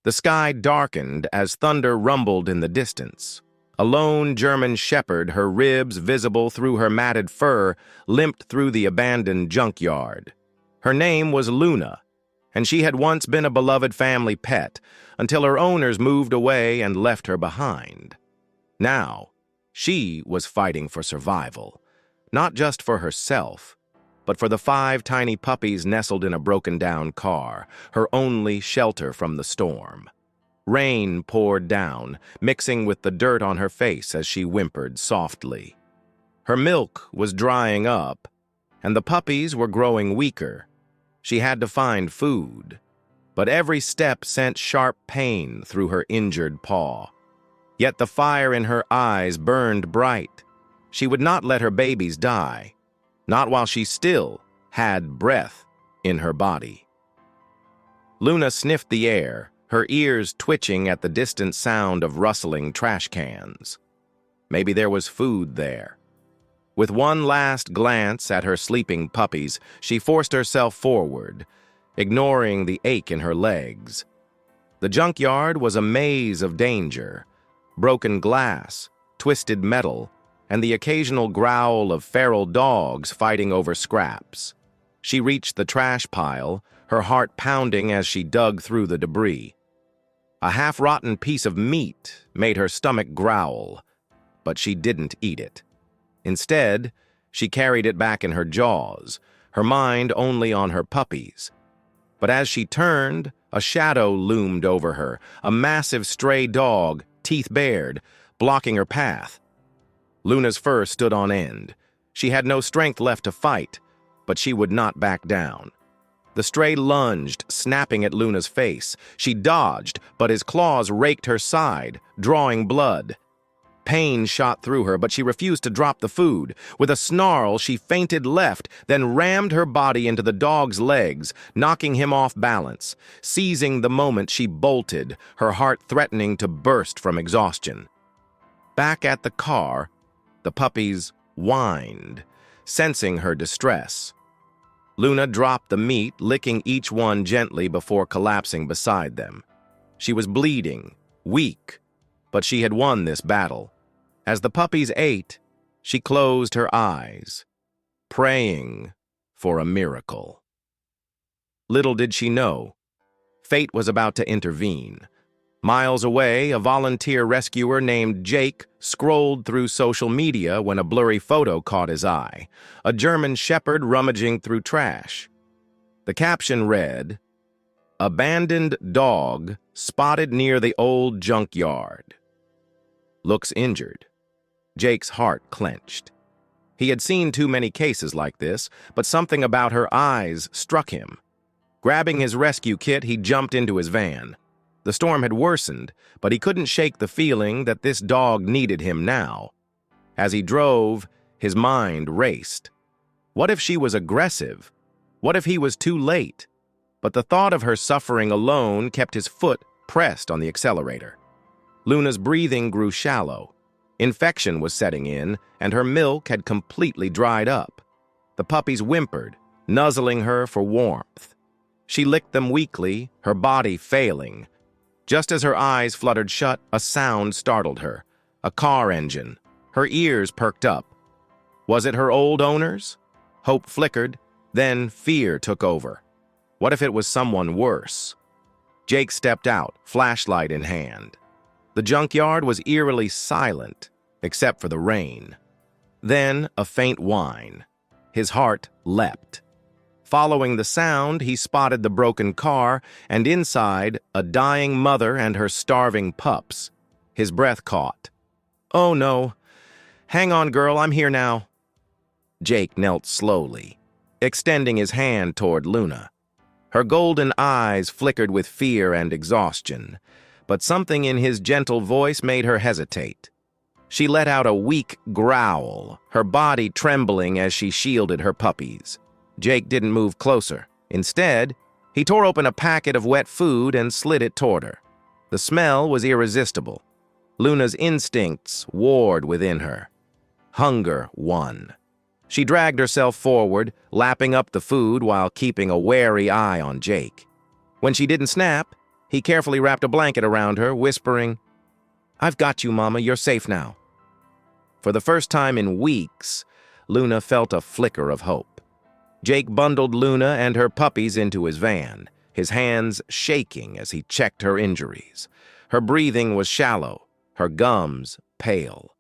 The sky darkened as thunder rumbled in the distance. A lone German shepherd, her ribs visible through her matted fur, limped through the abandoned junkyard. Her name was Luna, and she had once been a beloved family pet until her owners moved away and left her behind. Now, she was fighting for survival, not just for herself, but for the 5 tiny puppies nestled in a broken-down car, her only shelter from the storm. Rain poured down, mixing with the dirt on her face as she whimpered softly. Her milk was drying up, and the puppies were growing weaker. She had to find food, but every step sent sharp pain through her injured paw. Yet the fire in her eyes burned bright. She would not let her babies die, not while she still had breath in her body. Luna sniffed the air, her ears twitching at the distant sound of rustling trash cans. Maybe there was food there. With one last glance at her sleeping puppies, she forced herself forward, ignoring the ache in her legs. The junkyard was a maze of danger: broken glass, twisted metal, and the occasional growl of feral dogs fighting over scraps. She reached the trash pile, her heart pounding as she dug through the debris. A half-rotten piece of meat made her stomach growl, but she didn't eat it. Instead, she carried it back in her jaws, her mind only on her puppies. But as she turned, a shadow loomed over her, a massive stray dog, teeth bared, blocking her path. Luna's fur stood on end. She had no strength left to fight, but she would not back down. The stray lunged, snapping at Luna's face. She dodged, but his claws raked her side, drawing blood. Pain shot through her, but she refused to drop the food. With a snarl, she feinted left, then rammed her body into the dog's legs, knocking him off balance. Seizing the moment, she bolted, her heart threatening to burst from exhaustion. Back at the car, the puppies whined, sensing her distress. Luna dropped the meat, licking each one gently before collapsing beside them. She was bleeding, weak, but she had won this battle. As the puppies ate, she closed her eyes, praying for a miracle. Little did she know, fate was about to intervene. Miles away, a volunteer rescuer named Jake scrolled through social media when a blurry photo caught his eye: a German shepherd rummaging through trash. The caption read, "Abandoned dog spotted near the old junkyard. Looks injured." Jake's heart clenched. He had seen too many cases like this, but something about her eyes struck him. Grabbing his rescue kit, he jumped into his van. The storm had worsened, but he couldn't shake the feeling that this dog needed him now. As he drove, his mind raced. What if she was aggressive? What if he was too late? But the thought of her suffering alone kept his foot pressed on the accelerator. Luna's breathing grew shallow. Infection was setting in, and her milk had completely dried up. The puppies whimpered, nuzzling her for warmth. She licked them weakly, her body failing. Just as her eyes fluttered shut, a sound startled her. A car engine. Her ears perked up. Was it her old owners? Hope flickered, then fear took over. What if it was someone worse? Jake stepped out, flashlight in hand. The junkyard was eerily silent, except for the rain. Then a faint whine. His heart leapt. Following the sound, he spotted the broken car, and inside, a dying mother and her starving pups. His breath caught. "Oh no. Hang on, girl, I'm here now." Jake knelt slowly, extending his hand toward Luna. Her golden eyes flickered with fear and exhaustion, but something in his gentle voice made her hesitate. She let out a weak growl, her body trembling as she shielded her puppies. Jake didn't move closer. Instead, he tore open a packet of wet food and slid it toward her. The smell was irresistible. Luna's instincts warred within her. Hunger won. She dragged herself forward, lapping up the food while keeping a wary eye on Jake. When she didn't snap, He carefully wrapped a blanket around her, whispering, "I've got you, Mama. You're safe now." For the first time in weeks, Luna felt a flicker of hope. Jake bundled Luna and her puppies into his van, his hands shaking as he checked her injuries. Her breathing was shallow, her gums pale.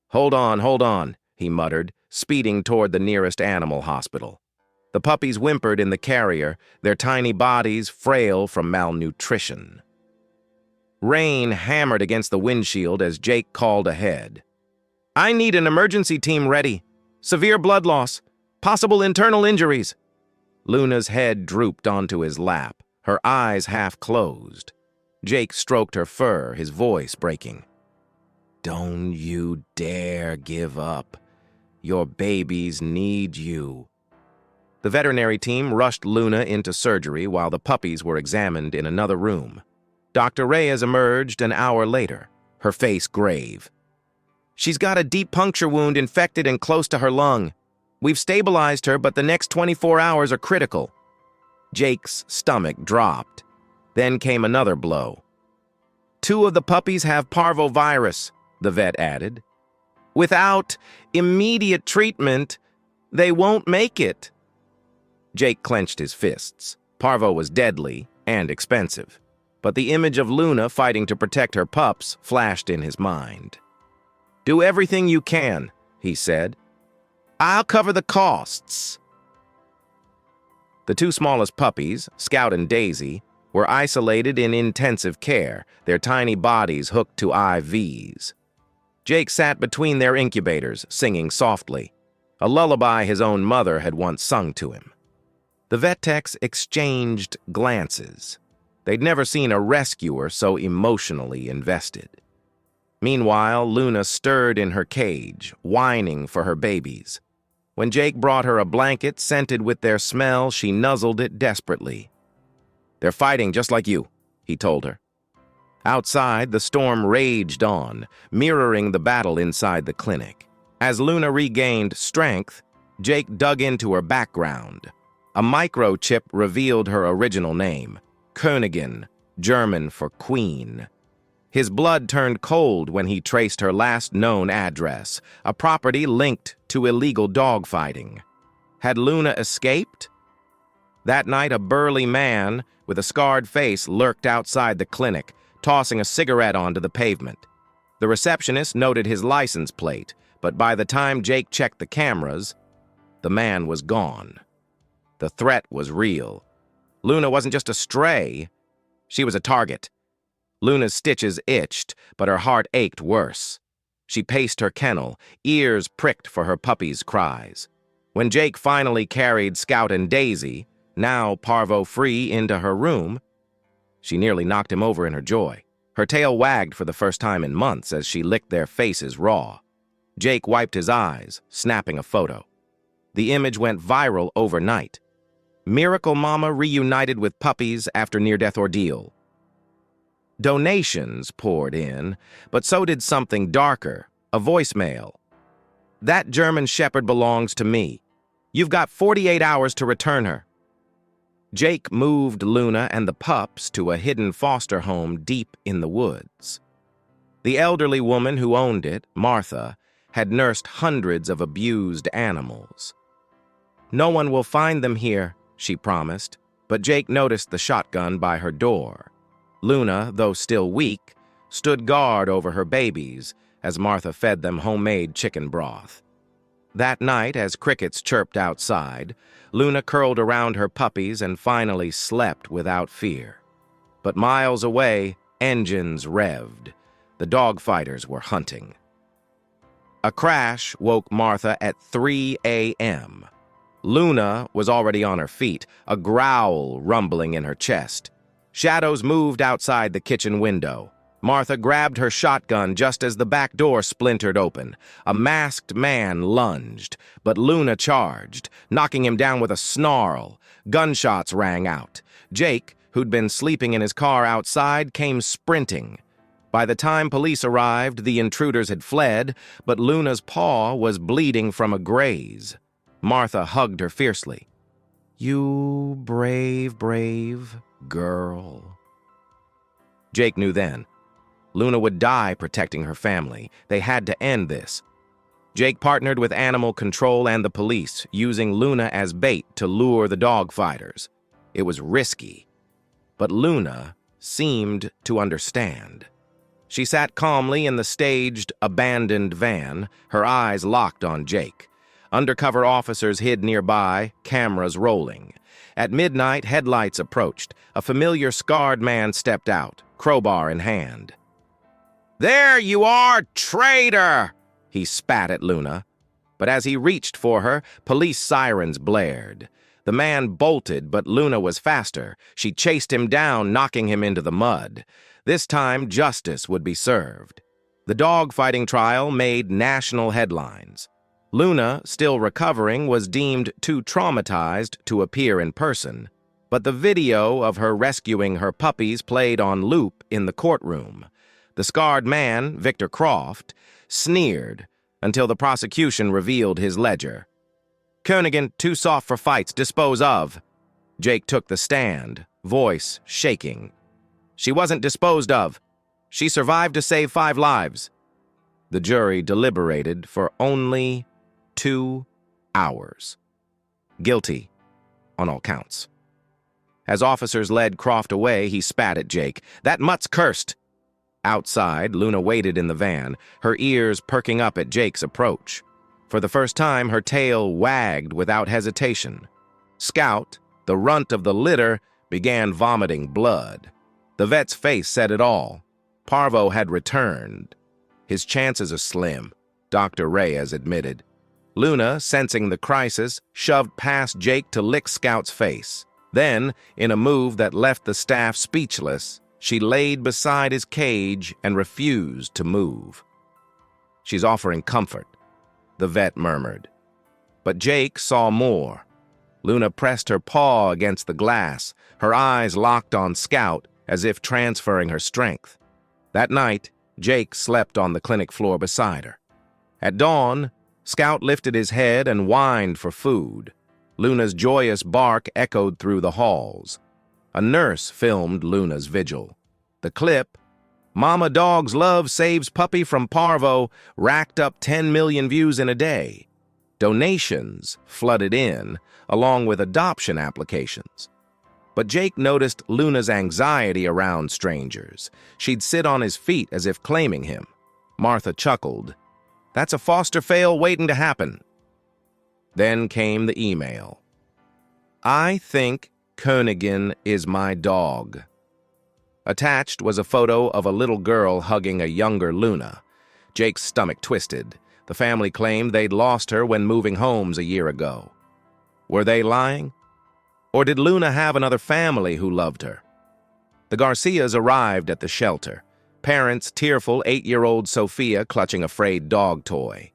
Hold on," he muttered, speeding toward the nearest animal hospital. The puppies whimpered in the carrier, their tiny bodies frail from malnutrition. Rain hammered against the windshield as Jake called ahead. "I need an emergency team ready. Severe blood loss. Possible internal injuries." Luna's head drooped onto his lap, her eyes half closed. Jake stroked her fur, his voice breaking. "Don't you dare give up. Your babies need you." The veterinary team rushed Luna into surgery while the puppies were examined in another room. Dr. Reyes emerged an hour later, her face grave. "She's got a deep puncture wound infected and close to her lung. We've stabilized her, but the next 24 hours are critical." Jake's stomach dropped. Then came another blow. "2 of the puppies have parvovirus," the vet added. "Without immediate treatment, they won't make it." Jake clenched his fists. Parvo was deadly and expensive, but the image of Luna fighting to protect her pups flashed in his mind. "Do everything you can," he said. "I'll cover the costs." The 2 smallest puppies, Scout and Daisy, were isolated in intensive care, their tiny bodies hooked to IVs. Jake sat between their incubators, singing softly, a lullaby his own mother had once sung to him. The vet techs exchanged glances. They'd never seen a rescuer so emotionally invested. Meanwhile, Luna stirred in her cage, whining for her babies. When Jake brought her a blanket scented with their smell, she nuzzled it desperately. "They're fighting just like you," he told her. Outside, the storm raged on, mirroring the battle inside the clinic. As Luna regained strength, Jake dug into her background. A microchip revealed her original name, Königin, German for queen. His blood turned cold when he traced her last known address, a property linked to illegal dogfighting. Had Luna escaped? That night, a burly man with a scarred face lurked outside the clinic, tossing a cigarette onto the pavement. The receptionist noted his license plate, but by the time Jake checked the cameras, the man was gone. The threat was real. Luna wasn't just a stray, she was a target. Luna's stitches itched, but her heart ached worse. She paced her kennel, ears pricked for her puppy's cries. When Jake finally carried Scout and Daisy, now parvo-free, into her room, she nearly knocked him over in her joy. Her tail wagged for the first time in months as she licked their faces raw. Jake wiped his eyes, snapping a photo. The image went viral overnight. Miracle Mama reunited with puppies after near-death ordeal. Donations poured in, but so did something darker, a voicemail. "That German Shepherd belongs to me. You've got 48 hours to return her." Jake moved Luna and the pups to a hidden foster home deep in the woods. The elderly woman who owned it, Martha, had nursed hundreds of abused animals. "No one will find them here," she promised, but Jake noticed the shotgun by her door. Luna, though still weak, stood guard over her babies as Martha fed them homemade chicken broth. That night, as crickets chirped outside, Luna curled around her puppies and finally slept without fear. But miles away, engines revved. The dogfighters were hunting. A crash woke Martha at 3 a.m. Luna was already on her feet, a growl rumbling in her chest. Shadows moved outside the kitchen window. Martha grabbed her shotgun just as the back door splintered open. A masked man lunged, but Luna charged, knocking him down with a snarl. Gunshots rang out. Jake, who'd been sleeping in his car outside, came sprinting. By the time police arrived, the intruders had fled, but Luna's paw was bleeding from a graze. Martha hugged her fiercely. "You brave, brave girl." Jake knew then. Luna would die protecting her family. They had to end this. Jake partnered with animal control and the police, using Luna as bait to lure the dogfighters. It was risky, but Luna seemed to understand. She sat calmly in the staged, abandoned van, her eyes locked on Jake. Undercover officers hid nearby, cameras rolling. At midnight, headlights approached. A familiar scarred man stepped out, crowbar in hand. "There you are, traitor!" He spat at Luna. But as he reached for her, police sirens blared. The man bolted, but Luna was faster. She chased him down, knocking him into the mud. This time, justice would be served. The dogfighting trial made national headlines. Luna, still recovering, was deemed too traumatized to appear in person. But the video of her rescuing her puppies played on loop in the courtroom. The scarred man, Victor Croft, sneered until the prosecution revealed his ledger. "Koenigan, too soft for fights, dispose of." Jake took the stand, voice shaking. "She wasn't disposed of. She survived to save 5 lives. The jury deliberated for only 2 hours. Guilty on all counts. As officers led Croft away, he spat at Jake. "That mutt's cursed." Outside, Luna waited in the van, her ears perking up at Jake's approach. For the first time, her tail wagged without hesitation. Scout, the runt of the litter, began vomiting blood. The vet's face said it all. Parvo had returned. His chances are slim, Dr. Reyes admitted. Luna, sensing the crisis, shoved past Jake to lick Scout's face. Then, in a move that left the staff speechless, she laid beside his cage and refused to move. "She's offering comfort," the vet murmured. But Jake saw more. Luna pressed her paw against the glass, her eyes locked on Scout as if transferring her strength. That night, Jake slept on the clinic floor beside her. At dawn, Scout lifted his head and whined for food. Luna's joyous bark echoed through the halls. A nurse filmed Luna's vigil. The clip, "Mama Dog's Love Saves Puppy from Parvo," racked up 10 million views in a day. Donations flooded in, along with adoption applications. But Jake noticed Luna's anxiety around strangers. She'd sit on his feet as if claiming him. Martha chuckled. "That's a foster fail waiting to happen." Then came the email. "I think Koenigan is my dog." Attached was a photo of a little girl hugging a younger Luna. Jake's stomach twisted. The family claimed they'd lost her when moving homes a year ago. Were they lying? Or did Luna have another family who loved her? The Garcias arrived at the shelter. Parents tearful, 8-year-old Sophia clutching a frayed dog toy.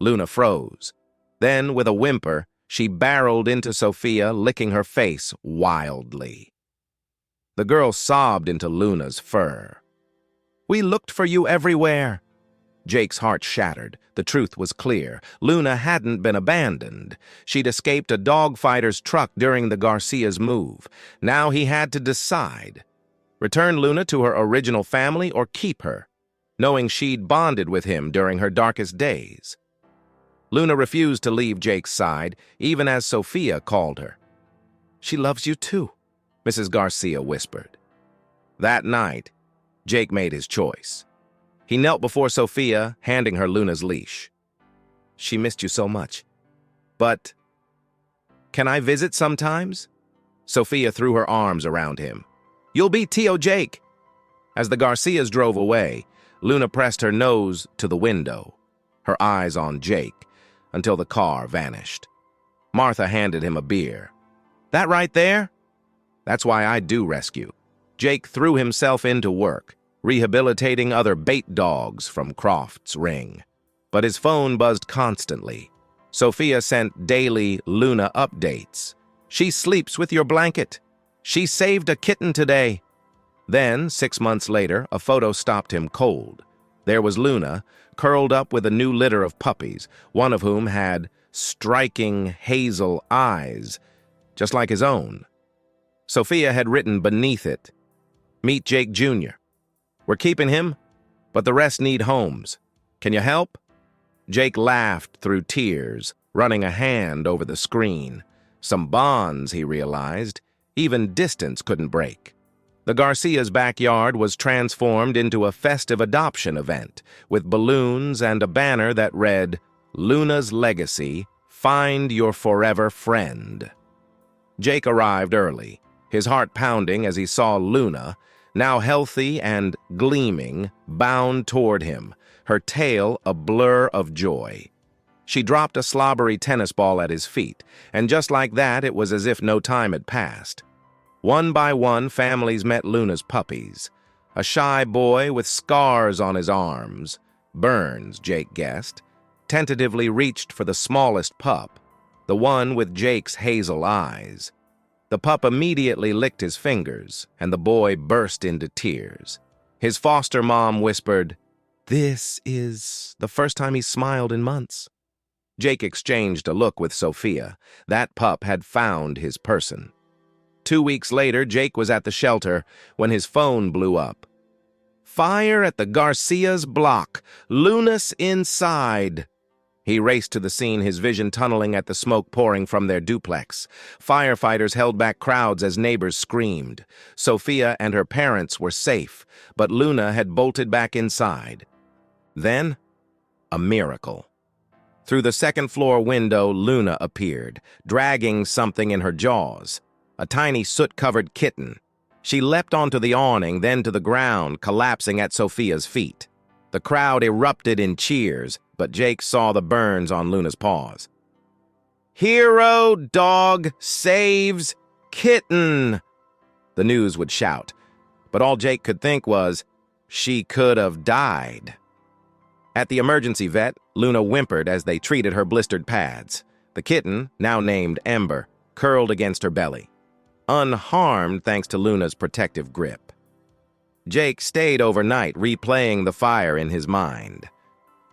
Luna froze. Then, with a whimper, she barreled into Sophia, licking her face wildly. The girl sobbed into Luna's fur. "We looked for you everywhere." Jake's heart shattered. The truth was clear. Luna hadn't been abandoned. She'd escaped a dogfighter's truck during the Garcia's move. Now he had to decide. Return Luna to her original family or keep her, knowing she'd bonded with him during her darkest days. Luna refused to leave Jake's side, even as Sophia called her. "She loves you too," Mrs. Garcia whispered. That night, Jake made his choice. He knelt before Sophia, handing her Luna's leash. "She missed you so much. But can I visit sometimes?" Sophia threw her arms around him. "You'll be Tio Jake." As the Garcias drove away, Luna pressed her nose to the window, her eyes on Jake, until the car vanished. Martha handed him a beer. "That right there? That's why I do rescue." Jake threw himself into work, rehabilitating other bait dogs from Croft's ring. But his phone buzzed constantly. Sophia sent daily Luna updates. "She sleeps with your blanket. She saved a kitten today." Then, 6 months later, a photo stopped him cold. There was Luna, curled up with a new litter of puppies, one of whom had striking hazel eyes, just like his own. Sophia had written beneath it, "Meet Jake Jr., We're keeping him, but the rest need homes. Can you help?" Jake laughed through tears, running a hand over the screen. Some bonds, he realized, even distance couldn't break. The Garcia's backyard was transformed into a festive adoption event, with balloons and a banner that read, "Luna's Legacy, Find Your Forever Friend." Jake arrived early, his heart pounding as he saw Luna, now healthy and gleaming, bound toward him, her tail a blur of joy. She dropped a slobbery tennis ball at his feet, and just like that, it was as if no time had passed. One by one, families met Luna's puppies. A shy boy with scars on his arms, burns, Jake guessed, tentatively reached for the smallest pup, the one with Jake's hazel eyes. The pup immediately licked his fingers, and the boy burst into tears. His foster mom whispered, "This is the first time he's smiled in months." Jake exchanged a look with Sophia. That pup had found his person. 2 weeks later, Jake was at the shelter when his phone blew up. "Fire at the Garcia's block. Luna's inside." He raced to the scene, his vision tunneling at the smoke pouring from their duplex. Firefighters held back crowds as neighbors screamed. Sophia and her parents were safe, but Luna had bolted back inside. Then, a miracle. Through the second-floor window, Luna appeared, dragging something in her jaws. A tiny soot-covered kitten. She leapt onto the awning, then to the ground, collapsing at Sophia's feet. The crowd erupted in cheers, but Jake saw the burns on Luna's paws. "Hero dog saves kitten," the news would shout. But all Jake could think was, she could have died. At the emergency vet, Luna whimpered as they treated her blistered pads. The kitten, now named Ember, curled against her belly, unharmed thanks to Luna's protective grip. Jake stayed overnight, replaying the fire in his mind.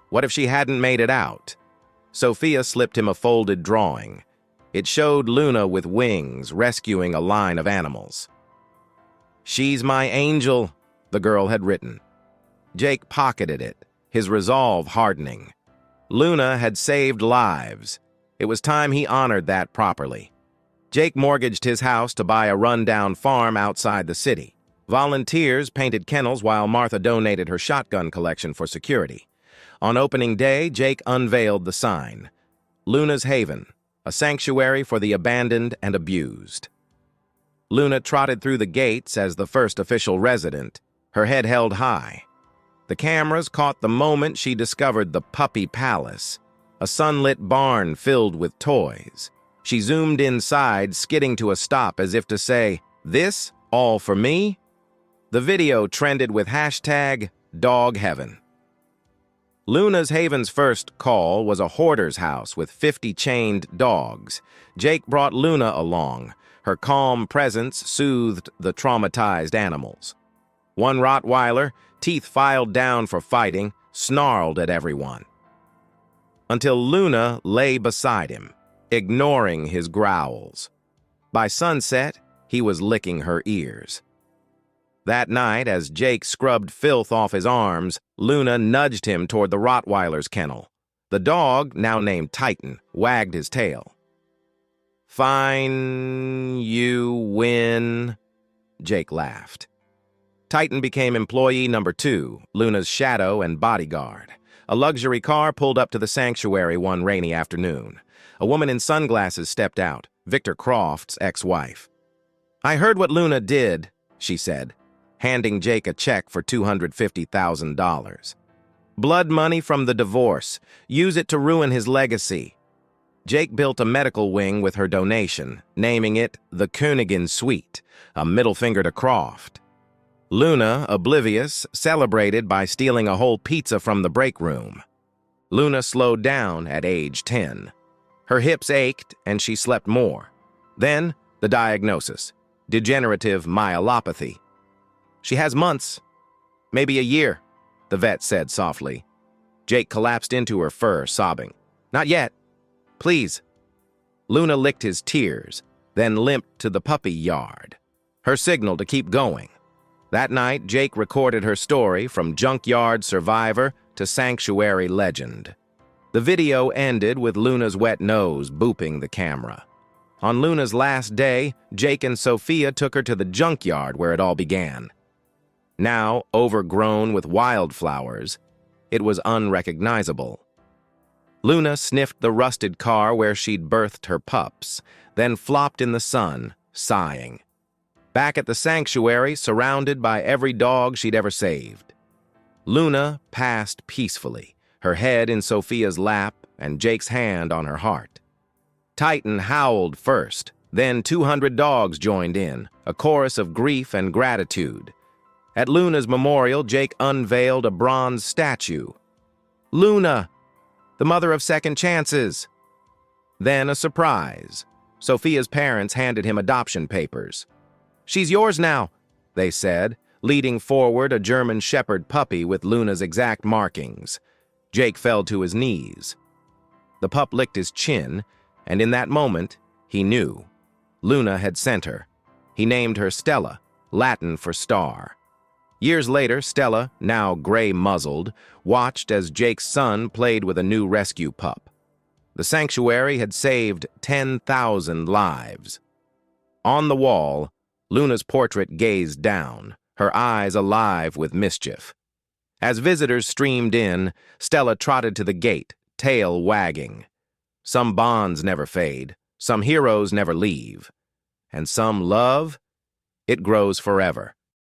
What if she hadn't made it out? Sophia slipped him a folded drawing. It showed Luna with wings rescuing a line of animals. "She's my angel," the girl had written. Jake pocketed it, his resolve hardening. Luna had saved lives. It was time he honored that properly. Jake mortgaged his house to buy a run-down farm outside the city. Volunteers painted kennels while Martha donated her shotgun collection for security. On opening day, Jake unveiled the sign, "Luna's Haven, a sanctuary for the abandoned and abused." Luna trotted through the gates as the first official resident, her head held high. The cameras caught the moment she discovered the Puppy Palace, a sunlit barn filled with toys. She zoomed inside, skidding to a stop as if to say, "This all for me?" The video trended with #DogHeaven. Luna's Haven's first call was a hoarder's house with 50 chained dogs. Jake brought Luna along. Her calm presence soothed the traumatized animals. One Rottweiler, teeth filed down for fighting, snarled at everyone. Until Luna lay beside him, ignoring his growls. By sunset, he was licking her ears. That night, as Jake scrubbed filth off his arms, Luna nudged him toward the Rottweiler's kennel. The dog, now named Titan, wagged his tail. "Fine, you win," Jake laughed. Titan became employee number 2, Luna's shadow and bodyguard. A luxury car pulled up to the sanctuary one rainy afternoon. A woman in sunglasses stepped out, Victor Croft's ex-wife. "I heard what Luna did," she said, handing Jake a check for $250,000. "Blood money from the divorce. Use it to ruin his legacy." Jake built a medical wing with her donation, naming it the Königin Suite, a middle finger to Croft. Luna, oblivious, celebrated by stealing a whole pizza from the break room. Luna slowed down at age 10. Her hips ached and she slept more. Then, the diagnosis, degenerative myelopathy. "She has months, maybe a year," the vet said softly. Jake collapsed into her fur, sobbing. "Not yet. Please." Luna licked his tears, then limped to the puppy yard, her signal to keep going. That night, Jake recorded her story from junkyard survivor to sanctuary legend. The video ended with Luna's wet nose booping the camera. On Luna's last day, Jake and Sophia took her to the junkyard where it all began. Now, overgrown with wildflowers, it was unrecognizable. Luna sniffed the rusted car where she'd birthed her pups, then flopped in the sun, sighing. Back at the sanctuary, surrounded by every dog she'd ever saved. Luna passed peacefully, her head in Sophia's lap and Jake's hand on her heart. Titan howled first, then 200 dogs joined in, a chorus of grief and gratitude. At Luna's memorial, Jake unveiled a bronze statue. Luna, the mother of second chances. Then a surprise. Sophia's parents handed him adoption papers. She's yours now, they said, leading forward a German Shepherd puppy with Luna's exact markings. Jake fell to his knees. The pup licked his chin, and in that moment, he knew. Luna had sent her. He named her Stella, Latin for star. Years later, Stella, now gray-muzzled, watched as Jake's son played with a new rescue pup. The sanctuary had saved 10,000 lives. On the wall, Luna's portrait gazed down, her eyes alive with mischief. As visitors streamed in, Stella trotted to the gate, tail wagging. Some bonds never fade, some heroes never leave. And some love, it grows forever.